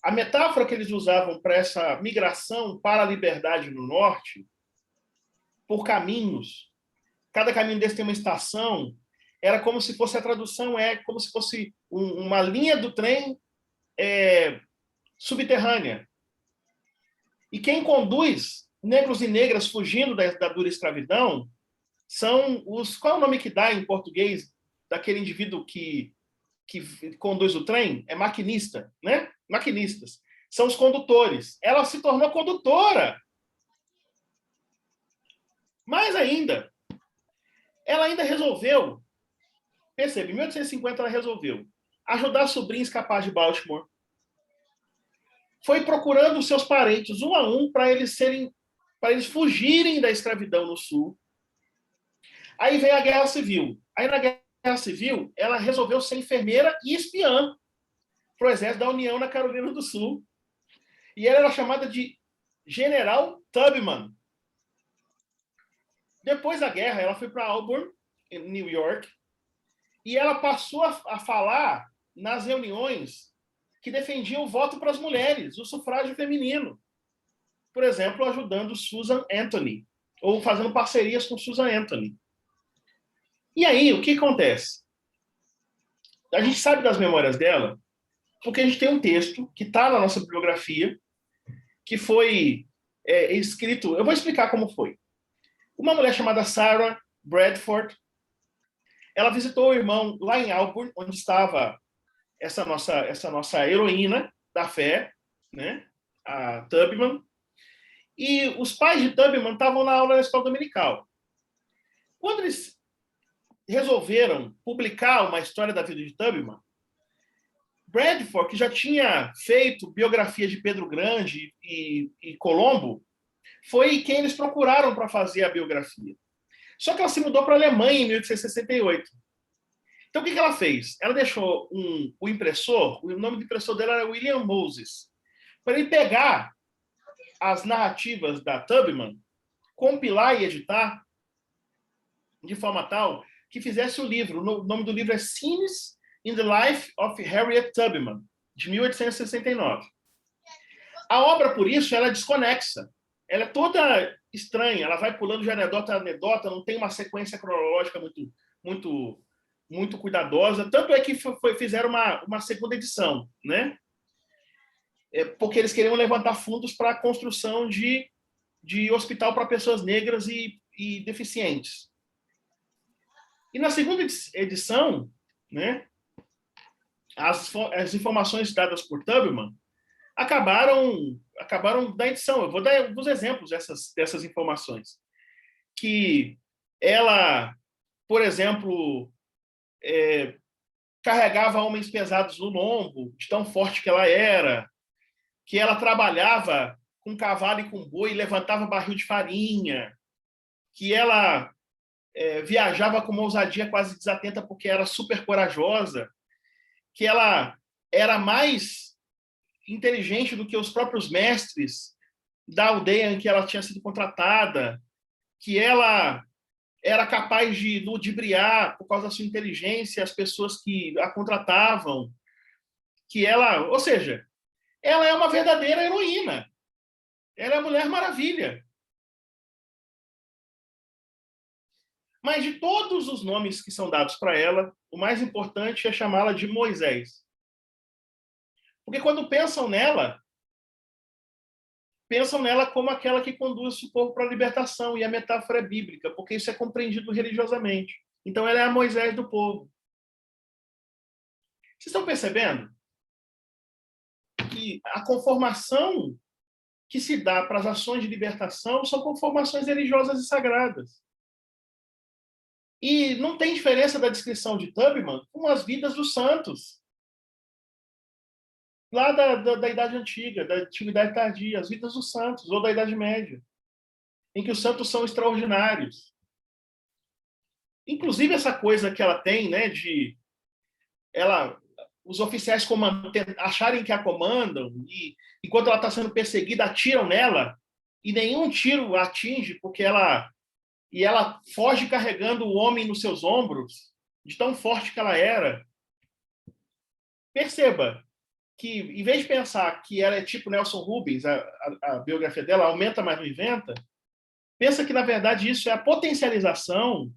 A metáfora que eles usavam para essa migração para a liberdade no norte, por caminhos, cada caminho desse tem uma estação, era como se fosse a tradução, como se fosse uma linha do trem subterrânea. E quem conduz negros e negras fugindo da dura escravidão são os... Qual é o nome que dá em português daquele indivíduo que conduz o trem? É maquinista, né? Maquinistas. São os condutores. Ela se tornou condutora. Mais ainda, ela ainda resolveu, percebe, em 1850 ela resolveu ajudar a sobrinha a escapar de Baltimore. Foi procurando os seus parentes, um a um, para eles fugirem da escravidão no sul. Aí veio a Guerra Civil. Aí na Guerra Civil, ela resolveu ser enfermeira e espiã para o Exército da União na Carolina do Sul. E ela era chamada de General Tubman. Depois da guerra, ela foi para Auburn, em New York, e ela passou a falar nas reuniões que defendiam o voto para as mulheres, o sufrágio feminino. Por exemplo, ajudando Susan Anthony, ou fazendo parcerias com Susan Anthony. E aí, o que acontece? A gente sabe das memórias dela porque a gente tem um texto que está na nossa bibliografia, que foi escrito... Eu vou explicar como foi. Uma mulher chamada Sarah Bradford, ela visitou o irmão lá em Auburn, onde estava essa nossa heroína da fé, né? A Tubman. E os pais de Tubman estavam na aula da escola dominical. Quando eles resolveram publicar uma história da vida de Tubman, Bradford, que já tinha feito biografia de Pedro Grande e Colombo, foi quem eles procuraram para fazer a biografia. Só que ela se mudou para a Alemanha em 1868. Então, o que ela fez? Ela deixou o impressor, o nome do impressor dela era William Moses, para ele pegar as narrativas da Tubman, compilar e editar de forma tal que fizesse o livro. O nome do livro é Scenes in the Life of Harriet Tubman, de 1869. A obra, por isso, ela é desconexa. Ela é toda estranha, ela vai pulando de anedota a anedota, não tem uma sequência cronológica muito cuidadosa. Tanto é que fizeram uma segunda edição, né? Porque eles queriam levantar fundos para a construção de hospital para pessoas negras e deficientes. E na segunda edição, né, as informações dadas por Tubman acabaram da edição. Eu vou dar alguns exemplos dessas informações. Que ela, por exemplo, carregava homens pesados no lombo, de tão forte que ela era, que ela trabalhava com cavalo e com boi e levantava barril de farinha, que ela viajava com uma ousadia quase desatenta porque era super corajosa, que ela era mais inteligente do que os próprios mestres da aldeia em que ela tinha sido contratada, que ela era capaz de ludibriar, por causa da sua inteligência, as pessoas que a contratavam, que ela, ou seja, ela é uma verdadeira heroína. Ela é a Mulher Maravilha. Mas de todos os nomes que são dados para ela, o mais importante é chamá-la de Moisés. Porque quando pensam nela como aquela que conduz o povo para a libertação, e a metáfora é bíblica, porque isso é compreendido religiosamente. Então, ela é a Moisés do povo. Vocês estão percebendo que a conformação que se dá para as ações de libertação são conformações religiosas e sagradas. E não tem diferença da descrição de Tubman com as vidas dos santos. Lá da Idade Antiga, da Antiguidade Tardia, as vidas dos santos, ou da Idade Média, em que os santos são extraordinários. Inclusive, essa coisa que ela tem, né, de os oficiais acharem que a comandam, e enquanto ela está sendo perseguida, atiram nela, e nenhum tiro a atinge, porque ela foge carregando o homem nos seus ombros, de tão forte que ela era. Perceba que, em vez de pensar que ela é tipo Nelson Rubens, a biografia dela aumenta, mas não inventa, pensa que, na verdade, isso é a potencialização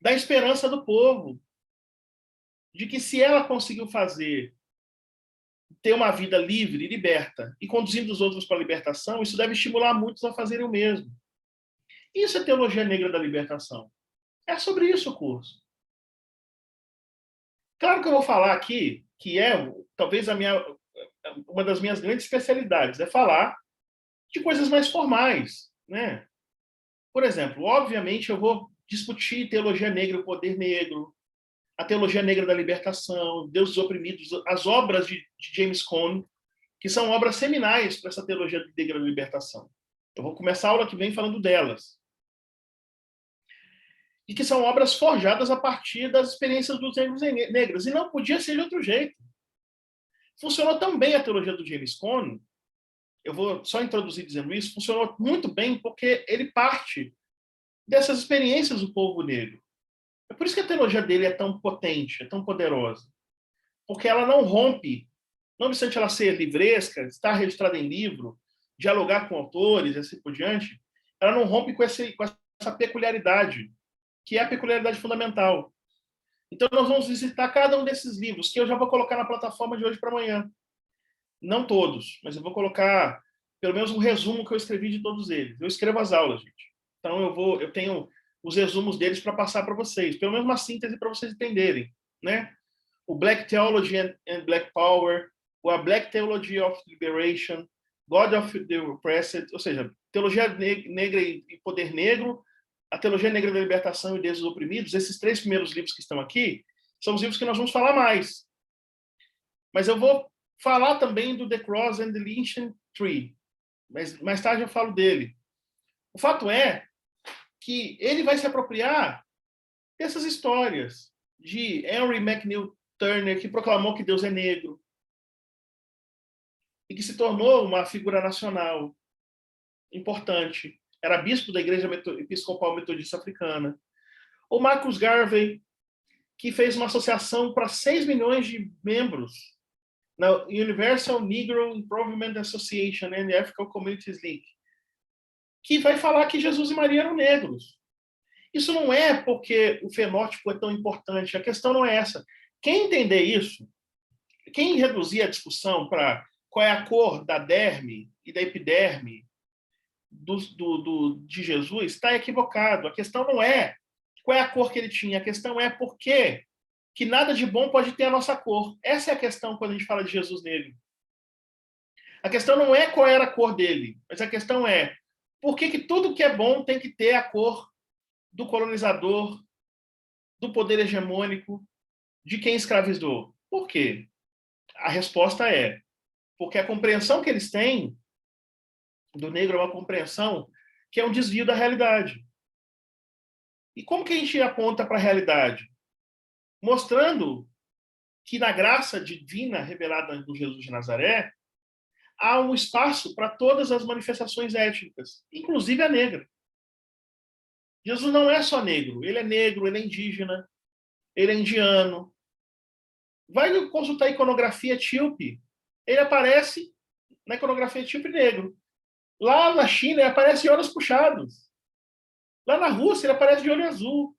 da esperança do povo, de que se ela conseguiu ter uma vida livre, liberta, e conduzindo os outros para a libertação, isso deve estimular muitos a fazerem o mesmo. Isso é teologia negra da libertação. É sobre isso o curso. Claro que eu vou falar aqui, que talvez uma das minhas grandes especialidades, é falar de coisas mais formais, né? Por exemplo, obviamente eu vou discutir teologia negra, o poder negro, a teologia negra da libertação, Deus dos oprimidos, as obras de James Cone, que são obras seminais para essa teologia negra da libertação. Eu vou começar a aula que vem falando delas. E que são obras forjadas a partir das experiências dos negros. E não podia ser de outro jeito. Funcionou tão bem a teologia do James Cone, eu vou só introduzir dizendo isso, funcionou muito bem porque ele parte dessas experiências do povo negro. É por isso que a teologia dele é tão potente, é tão poderosa. Porque ela não rompe, não obstante ela ser livresca, estar registrada em livro, dialogar com autores e assim por diante, ela não rompe com essa peculiaridade, que é a peculiaridade fundamental. Então, nós vamos visitar cada um desses livros, que eu já vou colocar na plataforma de hoje para amanhã. Não todos, mas eu vou colocar pelo menos um resumo que eu escrevi de todos eles. Eu escrevo as aulas, gente. Então, eu tenho os resumos deles para passar para vocês, pelo menos uma síntese para vocês entenderem, né? O Black Theology and Black Power, a Black Theology of Liberation, God of the Oppressed, ou seja, teologia negra e poder negro, A Teologia Negra da Libertação e o Deus dos Oprimidos, esses 3 primeiros livros que estão aqui, são os livros que nós vamos falar mais. Mas eu vou falar também do The Cross and the Lynching Tree. Mas mais tarde eu falo dele. O fato é que ele vai se apropriar dessas histórias de Henry McNeill Turner, que proclamou que Deus é negro e que se tornou uma figura nacional importante. Era bispo da Igreja Episcopal Metodista Africana. O Marcus Garvey, que fez uma associação para 6 milhões de membros na Universal Negro Improvement Association and African Communities League, que vai falar que Jesus e Maria eram negros. Isso não é porque o fenótipo é tão importante, a questão não é essa. Quem entender isso, quem reduzir a discussão para qual é a cor da derme e da epiderme de Jesus, está equivocado. A questão não é qual é a cor que ele tinha, a questão é por que nada de bom pode ter a nossa cor. Essa é a questão quando a gente fala de Jesus negro. A questão não é qual era a cor dele, mas a questão é por que tudo que é bom tem que ter a cor do colonizador, do poder hegemônico, de quem escravizou. Por quê? A resposta é porque a compreensão que eles têm do negro é uma compreensão que é um desvio da realidade. E como que a gente aponta para a realidade? Mostrando que na graça divina revelada no Jesus de Nazaré, há um espaço para todas as manifestações étnicas, inclusive a negra. Jesus não é só negro, ele é indígena, ele é indiano. Vai consultar a iconografia etíope, ele aparece na iconografia etíope negro. Lá na China, ele aparece de olhos puxados. Lá na Rússia, ele aparece de olho azul.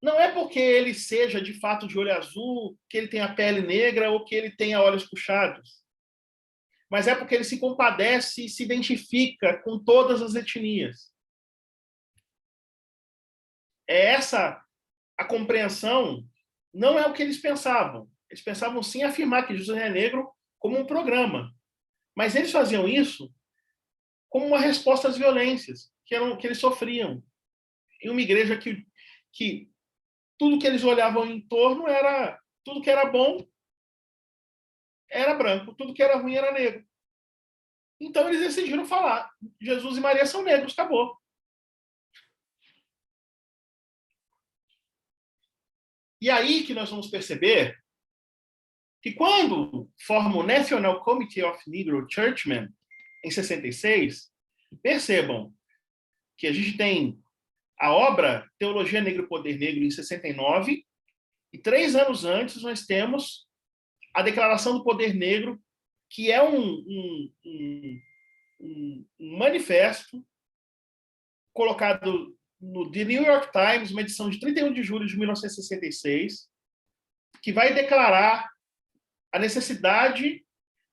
Não é porque ele seja, de fato, de olho azul, que ele tenha a pele negra ou que ele tenha olhos puxados. Mas é porque ele se compadece e se identifica com todas as etnias. É essa a compreensão, não é o que eles pensavam. Eles pensavam sim afirmar que Jesus é negro como um programa. Mas eles faziam isso como uma resposta às violências que eles sofriam. Em uma igreja que tudo que eles olhavam em torno era... Tudo que era bom era branco, tudo que era ruim era negro. Então eles decidiram falar: Jesus e Maria são negros, acabou. E aí que nós vamos perceber que quando forma o National Committee of Negro Churchmen, em 66, percebam que a gente tem a obra Teologia Negra e Poder Negro em 69, e 3 anos antes nós temos a Declaração do Poder Negro, que é um manifesto colocado no The New York Times, uma edição de 31 de julho de 1966, que vai declarar a necessidade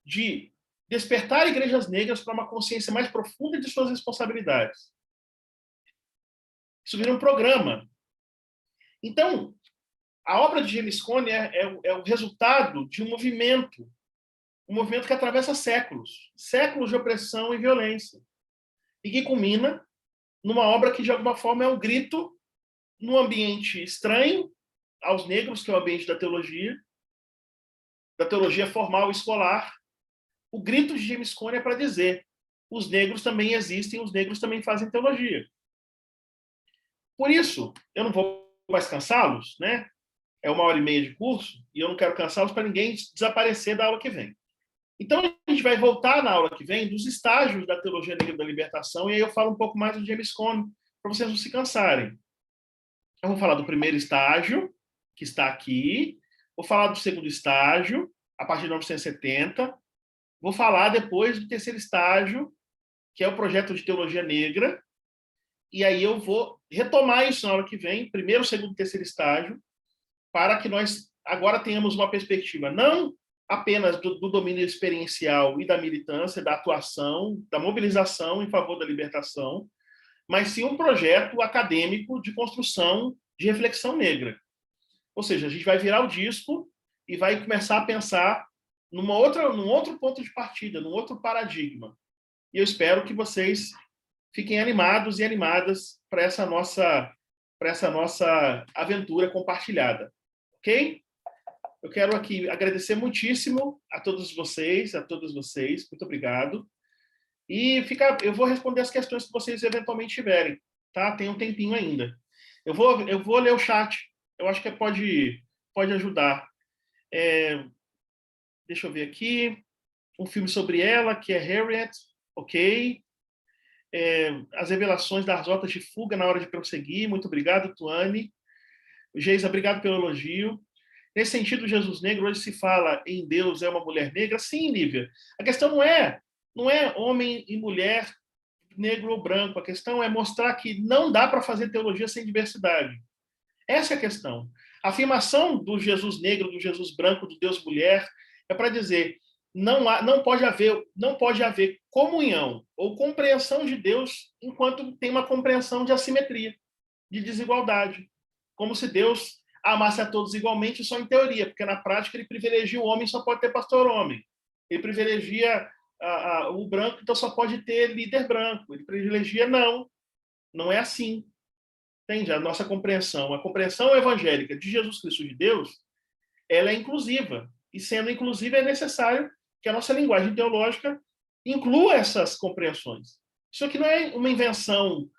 de despertar igrejas negras para uma consciência mais profunda de suas responsabilidades. Isso vira um programa. Então, a obra de James Cone é o resultado de um movimento que atravessa séculos de opressão e violência, e que culmina numa obra que, de alguma forma, é um grito num ambiente estranho aos negros, que é o ambiente da teologia formal escolar. O grito de James Cone é para dizer: os negros também existem, os negros também fazem teologia. Por isso, eu não vou mais cansá-los, né? É 1h30 de curso, e eu não quero cansá-los para ninguém desaparecer da aula que vem. Então, a gente vai voltar na aula que vem dos estágios da Teologia Negra da Libertação, e aí eu falo um pouco mais do James Cone, para vocês não se cansarem. Eu vou falar do primeiro estágio, que está aqui, vou falar do segundo estágio, a partir de 1970, vou falar depois do terceiro estágio, que é o projeto de Teologia Negra, e aí eu vou retomar isso na aula que vem, primeiro, segundo e terceiro estágio, para que nós agora tenhamos uma perspectiva não apenas do domínio experiencial e da militância, da atuação, da mobilização em favor da libertação, mas sim um projeto acadêmico de construção de reflexão negra. Ou seja, a gente vai virar o disco e vai começar a pensar num outro ponto de partida, num outro paradigma. E eu espero que vocês fiquem animados e animadas para essa nossa aventura compartilhada, ok? Eu quero aqui agradecer muitíssimo a todos vocês, muito obrigado. E eu vou responder as questões que vocês eventualmente tiverem, tá? Tem um tempinho ainda. Eu vou ler o chat. Eu acho que pode ajudar. Deixa eu ver aqui. Um filme sobre ela, que é Harriet, ok. As revelações das rotas de fuga na hora de prosseguir. Muito obrigado, Tuane. Geisa, obrigado pelo elogio. Nesse sentido, Jesus Negro, hoje se fala em Deus é uma mulher negra? Sim, Lívia. A questão não é homem e mulher, negro ou branco. A questão é mostrar que não dá para fazer teologia sem diversidade. Essa é a questão. A afirmação do Jesus negro, do Jesus branco, do Deus mulher, é para dizer não pode haver comunhão ou compreensão de Deus enquanto tem uma compreensão de assimetria, de desigualdade. Como se Deus amasse a todos igualmente só em teoria, porque na prática ele privilegia o homem, só pode ter pastor homem. Ele privilegia o branco, então só pode ter líder branco. Ele privilegia, não é assim. Entende? A nossa compreensão, a compreensão evangélica de Jesus Cristo de Deus, ela é inclusiva. E sendo inclusiva, é necessário que a nossa linguagem teológica inclua essas compreensões. Isso aqui não é uma invenção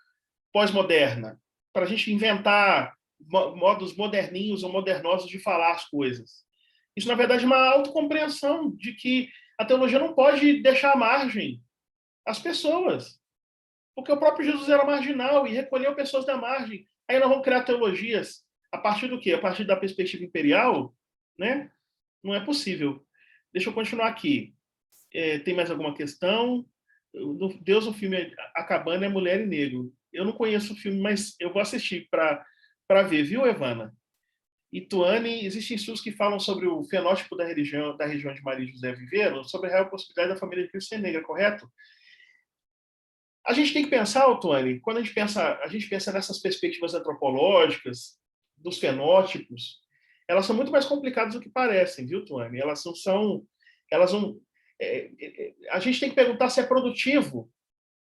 pós-moderna, para a gente inventar modos moderninhos ou modernosos de falar as coisas. Isso, na verdade, é uma autocompreensão de que a teologia não pode deixar à margem as pessoas. Porque o próprio Jesus era marginal e recolheu pessoas da margem. Aí nós vamos criar teologias a partir do quê? A partir da perspectiva imperial? Né? Não é possível. Deixa eu continuar aqui. Tem mais alguma questão? Deus, o filme A Cabana é Mulher e Negro. Eu não conheço o filme, mas eu vou assistir para ver, viu, Evana? E Tuane, existem estudos que falam sobre o fenótipo da região de Maria e José viveram, sobre a real possibilidade da família de Cristo ser negra, correto? A gente tem que pensar, Tuane, quando a gente pensa nessas perspectivas antropológicas, dos fenótipos, elas são muito mais complicadas do que parecem, viu, Tuane? Elas vão, a gente tem que perguntar se é produtivo.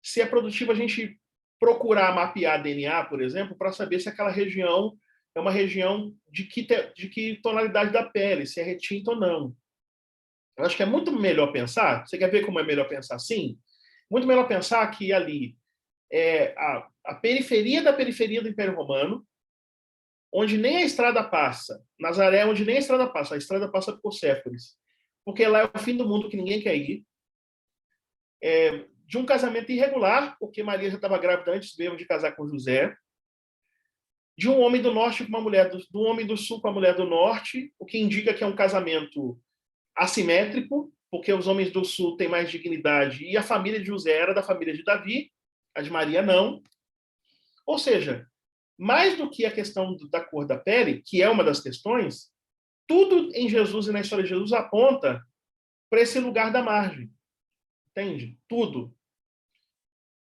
Se é produtivo a gente procurar mapear DNA, por exemplo, para saber se aquela região é uma região de que tonalidade da pele, se é retinta ou não. Eu acho que é muito melhor pensar. Você quer ver como é melhor pensar assim? Muito melhor pensar que ali é a periferia da periferia do Império Romano, onde nem a estrada passa. Nazaré, onde nem a estrada passa por Séforis. Porque lá é o fim do mundo que ninguém quer ir. De um casamento irregular, porque Maria já estava grávida antes mesmo de casar com José. De um homem do norte com uma mulher do homem do sul com a mulher do norte, o que indica que é um casamento assimétrico, porque os homens do sul têm mais dignidade e a família de José era da família de Davi, a de Maria não. Ou seja, mais do que a questão da cor da pele, que é uma das questões, tudo em Jesus e na história de Jesus aponta para esse lugar da margem. Entende? Tudo.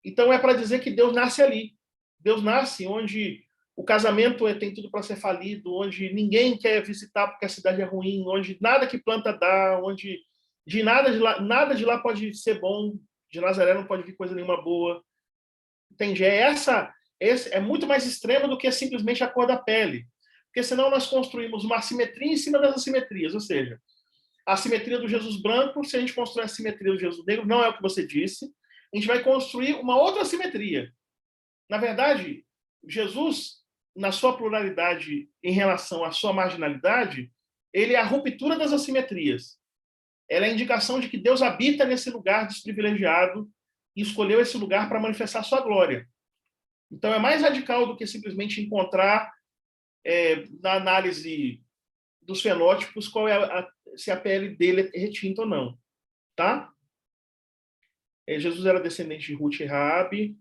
Então é para dizer que Deus nasce ali. Deus nasce onde o casamento tem tudo para ser falido, onde ninguém quer visitar porque a cidade é ruim, onde nada que planta dá, onde nada de lá pode ser bom, de Nazaré não pode vir coisa nenhuma boa. Entende? É muito mais extremo do que simplesmente a cor da pele. Porque senão nós construímos uma assimetria em cima das assimetrias, ou seja, a assimetria do Jesus branco, se a gente construir a assimetria do Jesus negro, não é o que você disse, a gente vai construir uma outra assimetria. Na verdade, Jesus, na sua pluralidade em relação à sua marginalidade, ele é a ruptura das assimetrias. Ela é a indicação de que Deus habita nesse lugar desprivilegiado e escolheu esse lugar para manifestar sua glória. Então, é mais radical do que simplesmente encontrar, na análise dos fenótipos, se a pele dele é retinta ou não. Tá? Jesus era descendente de Ruth e Raabe.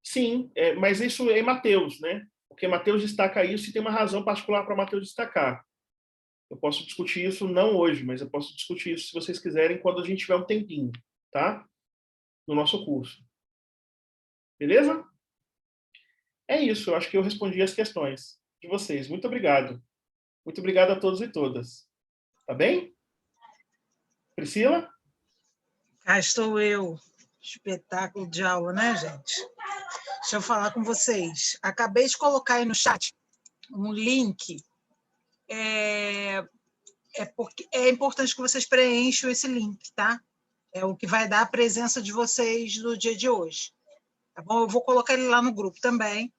Sim, mas isso é em Mateus, né? Porque Mateus destaca isso e tem uma razão particular para Mateus destacar. Eu posso discutir isso não hoje, mas eu posso discutir isso, se vocês quiserem, quando a gente tiver um tempinho, tá? No nosso curso. Beleza? É isso, eu acho que eu respondi as questões de vocês. Muito obrigado. Muito obrigado a todos e todas. Tá bem? Priscila? Cá estou eu. Espetáculo de aula, né, gente? Deixa eu falar com vocês. Acabei de colocar aí no chat um link. Porque é importante que vocês preencham esse link, tá? É o que vai dar a presença de vocês no dia de hoje. Tá bom? Eu vou colocar ele lá no grupo também,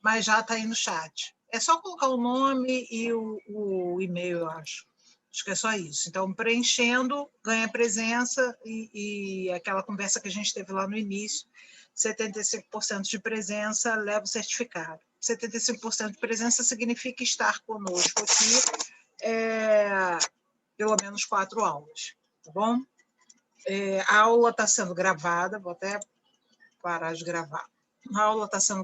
mas já está aí no chat. É só colocar o nome e o e-mail, eu acho. Acho que é só isso. Então, preenchendo, ganha presença e aquela conversa que a gente teve lá no início, 75% de presença leva o certificado. 75% de presença significa estar conosco aqui pelo menos 4 aulas, tá bom? A aula está sendo gravada, vou até parar de gravar. A aula está sendo